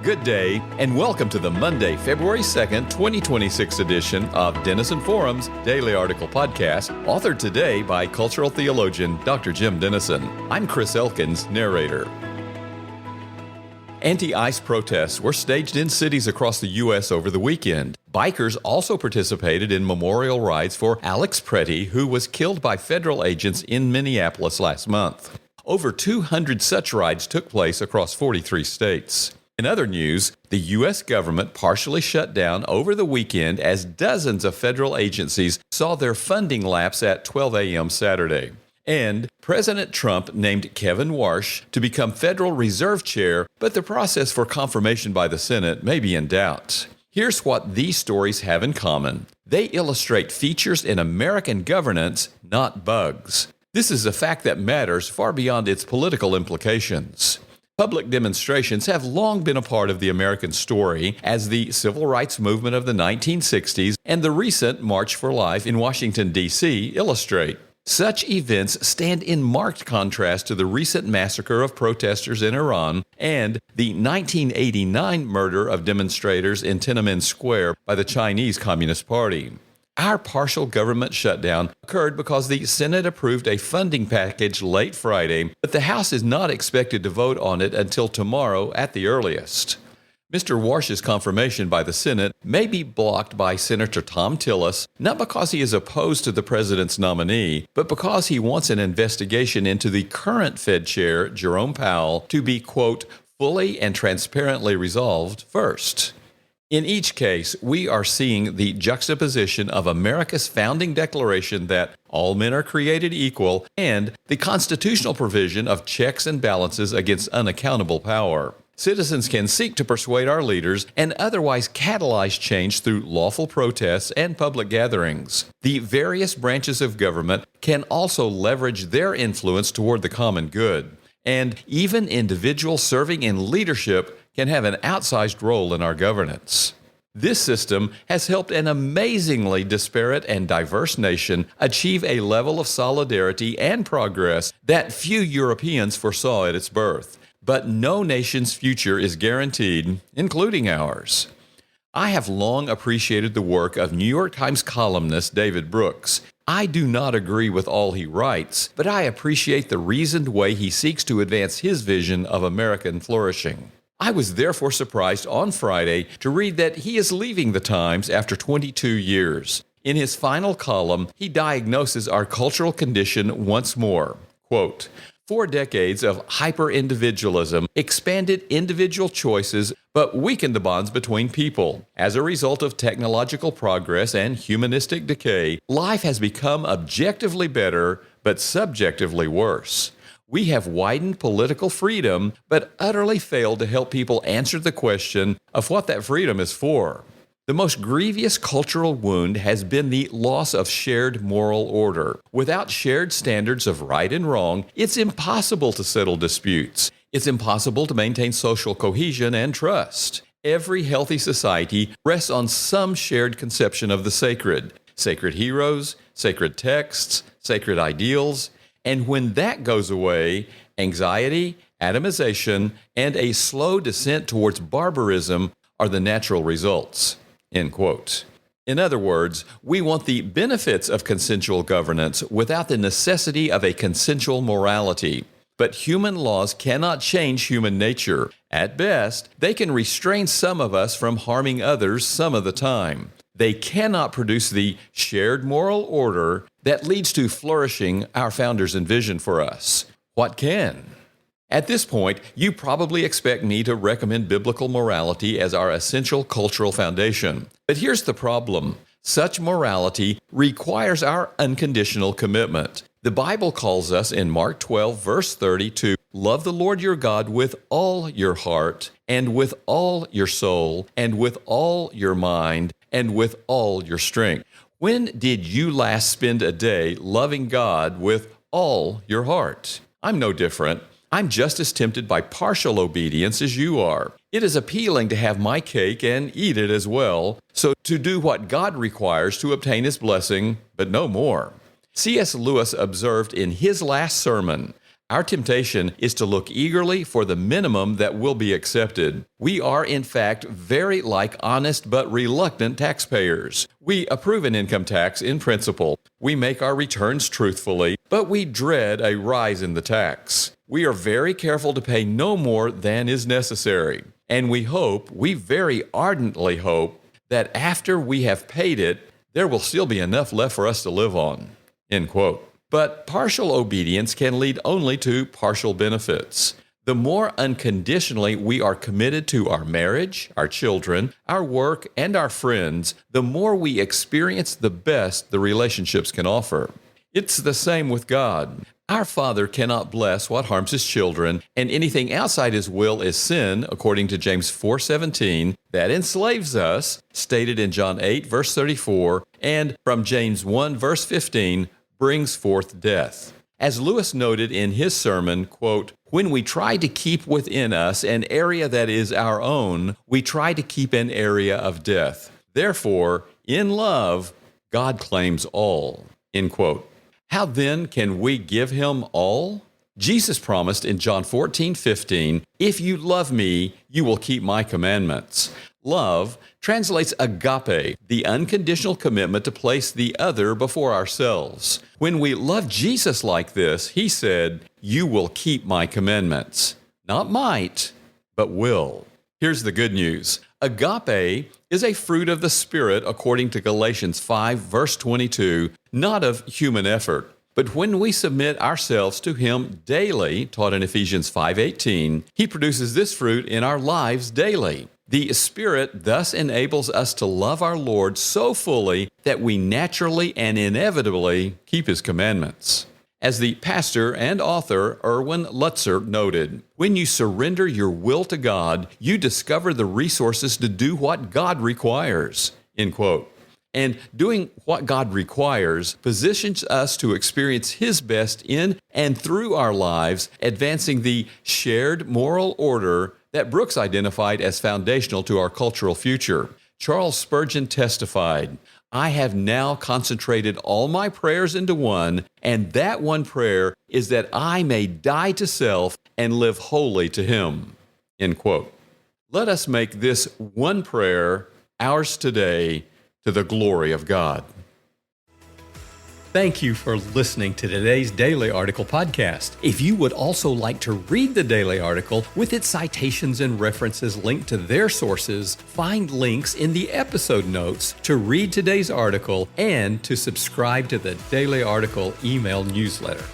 Good day, and welcome to the Monday, February 2nd, 2026 edition of Denison Forum's Daily Article Podcast, authored today by cultural theologian Dr. Jim Denison. I'm Chris Elkins, narrator. Anti-ICE protests were staged in cities across the U.S. over the weekend. Bikers also participated in memorial rides for Alex Pretti, who was killed by federal agents in Minneapolis last month. Over 200 such rides took place across 43 states. In other news, the U.S. government partially shut down over the weekend as dozens of federal agencies saw their funding lapse at 12 a.m. Saturday. And President Trump named Kevin Warsh to become Federal Reserve Chair, but the process for confirmation by the Senate may be in doubt. Here's what these stories have in common. They illustrate features in American governance, not bugs. This is a fact that matters far beyond its political implications. Public demonstrations have long been a part of the American story, as the civil rights movement of the 1960s and the recent March for Life in Washington, D.C. illustrate. Such events stand in marked contrast to the recent massacre of protesters in Iran and the 1989 murder of demonstrators in Tiananmen Square by the Chinese Communist Party. Our partial government shutdown occurred because the Senate approved a funding package late Friday, but the House is not expected to vote on it until tomorrow at the earliest. Mr. Warsh's confirmation by the Senate may be blocked by Senator Thom Tillis, not because he is opposed to the president's nominee, but because he wants an investigation into the current Fed chair, Jerome Powell, to be, quote, fully and transparently resolved first. In each case, we are seeing the juxtaposition of America's founding declaration that all men are created equal and the constitutional provision of checks and balances against unaccountable power. Citizens can seek to persuade our leaders and otherwise catalyze change through lawful protests and public gatherings. The various branches of government can also leverage their influence toward the common good. And even individuals serving in leadership can have an outsized role in our governance. This system has helped an amazingly disparate and diverse nation achieve a level of solidarity and progress that few Europeans foresaw at its birth. But no nation's future is guaranteed, including ours. I have long appreciated the work of New York Times columnist David Brooks. I do not agree with all he writes, but I appreciate the reasoned way he seeks to advance his vision of American flourishing. I was therefore surprised on Friday to read that he is leaving the Times after 22 years. In his final column, he diagnoses our cultural condition once more. Quote, 4 decades of hyper-individualism expanded individual choices but weakened the bonds between people. As a result of technological progress and humanistic decay, life has become objectively better but subjectively worse. We have widened political freedom, but utterly failed to help people answer the question of what that freedom is for. The most grievous cultural wound has been the loss of shared moral order. Without shared standards of right and wrong, it's impossible to settle disputes. It's impossible to maintain social cohesion and trust. Every healthy society rests on some shared conception of the sacred. Sacred heroes, sacred texts, sacred ideals. And when that goes away, anxiety, atomization, and a slow descent towards barbarism are the natural results. End quote. In other words, we want the benefits of consensual governance without the necessity of a consensual morality. But human laws cannot change human nature. At best, they can restrain some of us from harming others some of the time. They cannot produce the shared moral order that leads to flourishing our founders envisioned for us. What can? At this point, you probably expect me to recommend biblical morality as our essential cultural foundation. But here's the problem. Such morality requires our unconditional commitment. The Bible calls us in Mark 12, verse 30, to love the Lord your God with all your heart, and with all your soul, and with all your mind, and with all your strength. When did you last spend a day loving God with all your heart? I'm no different. I'm just as tempted by partial obedience as you are. It is appealing to have my cake and eat it as well, so to do what God requires to obtain His blessing, but no more. C.S. Lewis observed in his last sermon, Our temptation is to look eagerly for the minimum that will be accepted. We are, in fact, very like honest but reluctant taxpayers. We approve an income tax in principle. We make our returns truthfully, but we dread a rise in the tax. We are very careful to pay no more than is necessary. And we very ardently hope, that after we have paid it, there will still be enough left for us to live on. End quote. But partial obedience can lead only to partial benefits. The more unconditionally we are committed to our marriage, our children, our work, and our friends, the more we experience the best the relationships can offer. It's the same with God. Our Father cannot bless what harms His children, and anything outside His will is sin, according to James 4:17, that enslaves us, stated in John 8, verse 34, and from James 1, verse 15, brings forth death. As Lewis noted in his sermon, quote, "When we try to keep within us an area that is our own, we try to keep an area of death. Therefore, in love, God claims all." End quote. How then can we give Him all? Jesus promised in John 14:15, "If you love me, you will keep my commandments." Love translates agape, the unconditional commitment to place the other before ourselves. When we love Jesus like this, He said, "You will keep my commandments." Not might, but will. Here's the good news. Agape is a fruit of the Spirit according to Galatians 5, verse 22, not of human effort. But when we submit ourselves to Him daily, taught in Ephesians 5:18, He produces this fruit in our lives daily. The Spirit thus enables us to love our Lord so fully that we naturally and inevitably keep His commandments. As the pastor and author Erwin Lutzer noted, when you surrender your will to God, you discover the resources to do what God requires. End quote. And doing what God requires positions us to experience His best in and through our lives, advancing the shared moral order that Brooks identified as foundational to our cultural future. Charles Spurgeon testified, "I have now concentrated all my prayers into one, and that one prayer is that I may die to self and live wholly to Him." End quote. Let us make this one prayer ours today to the glory of God. Thank you for listening to today's Daily Article podcast. If you would also like to read the daily article with its citations and references linked to their sources, find links in the episode notes to read today's article and to subscribe to the Daily Article email newsletter.